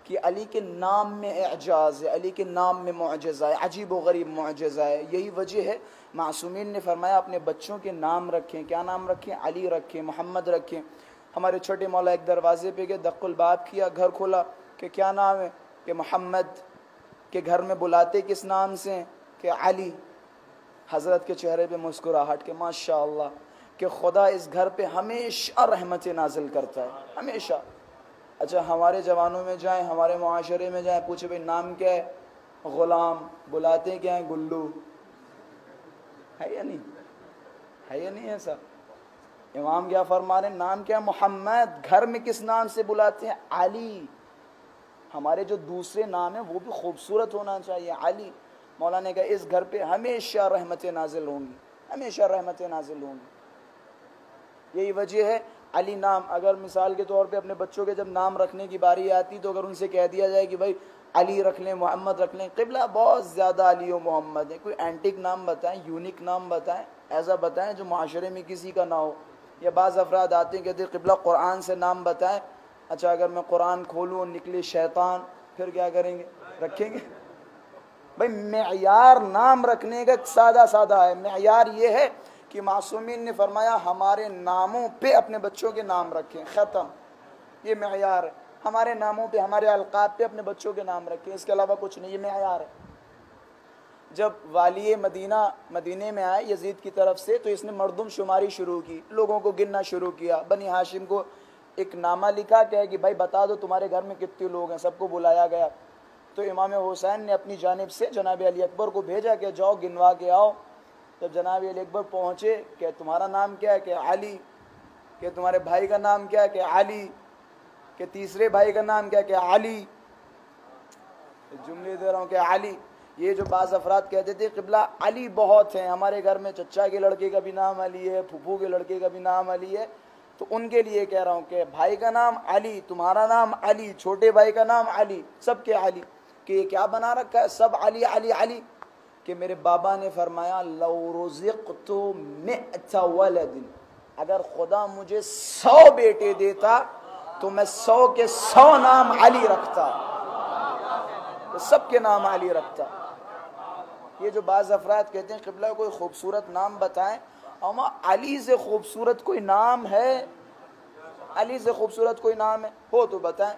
कि अली के नाम में एजाज़ है, अली के नाम में मुअजिज़ा है, अजीब व गरीब मुअजिज़ा है। यही वजह है मासूमीन ने फरमाया अपने बच्चों के नाम रखें। क्या नाम रखें? अली रखें, मोहम्मद रखें। हमारे छोटे मौला एक दरवाजे पे गए, दक्कुल बाब किया, घर खोला कि क्या नाम है? कि मोहम्मद। के घर में बुलाते किस नाम से? कि अली। हज़रत के चेहरे पे मुस्कुराहट के माशाअल्लाह कि खुदा इस घर पे हमेशा रहमत नाजिल करता है, हमेशा। अच्छा, हमारे जवानों में जाएं, हमारे मुआशरे में जाएं, पूछे भाई नाम क्या है? ग़ुलाम। बुलाते क्या है? गुल्लू। है या नहीं? है या नहीं ऐसा? इमाम क्या फरमा रहे हैं? नाम क्या है? मोहम्मद। घर में किस नाम से बुलाते हैं? अली। हमारे जो दूसरे नाम है वो भी खूबसूरत होना चाहिए, अली। मौला ने कहा इस घर पे हमेशा रहमतें नाजिल होंगी, हमेशा रहमतें नाजिल होंगी। यही वजह है अली नाम। अगर मिसाल के तौर पे अपने बच्चों के जब नाम रखने की बारी आती तो अगर उनसे कह दिया जाए कि भाई अली रख लें, मोहम्मद रख लें, क़िबला बहुत ज़्यादा अली और मोहम्मद है, कोई एंटिक नाम बताएं, यूनिक नाम बताएं, ऐसा बताएं जो माशरे में किसी का ना हो। या बाज़ अफराद आते हैं कहते क़िबला कुरान से नाम बताएं। अच्छा, अगर मैं कुरान खोलूँ और निकले शैतान, फिर क्या करेंगे? रखेंगे? भाई मेयार नाम रखने का सादा सादा है। मेयार ये है कि मासूमीन ने फरमाया हमारे नामों पे अपने बच्चों के नाम रखें, ख़त्म। ये मेयार है। हमारे नामों पे, हमारे अलक़ाब पे अपने बच्चों के नाम रखें, इसके अलावा कुछ नहीं। ये मेयार है। जब वाली मदीने में आए यजीद की तरफ से तो इसने मरदुम शुमारी शुरू की, लोगों को गिनना शुरू किया। बनी हाशिम को एक नामा लिखा, क्या कि भाई बता दो तुम्हारे घर में कितने लोग हैं। सबको बुलाया गया तो इमाम हुसैन ने अपनी जानिब से जनाब अली अकबर को भेजा कि जाओ गिनवा के आओ। जब जनाब अली अकबर पहुँचे, कि तुम्हारा नाम क्या है? कि अली। कि तुम्हारे भाई का नाम क्या है? कि अली। कि तीसरे भाई का नाम क्या है? कि अली। जुमले दे रहा हूँ कि अली। ये जो बाज़ अफराद कहते थे क़िबला अली बहुत हैं, हमारे घर में चचा के लड़के का भी नाम अली है, फूफू के लड़के का भी नाम अली है, तो उनके लिए कह रहा हूँ कि भाई का नाम अली, तुम्हारा नाम अली, छोटे भाई का नाम अली, सब के अली। कि ये क्या बना रखा है? सब अली अली अली। कि मेरे बाबा ने फरमाया लौ रुज़िक़्तु मिअता वलदिन, अगर खुदा मुझे 100 बेटे देता तो मैं 100 के 100 नाम अली रखता, तो सबके नाम अली रखता। ये जो बाज़ अफराद कहते हैं क़िबला कोई खूबसूरत नाम बताएं, अमा अली से खूबसूरत कोई नाम है? अली से खूबसूरत कोई नाम है? हो तो बताएं।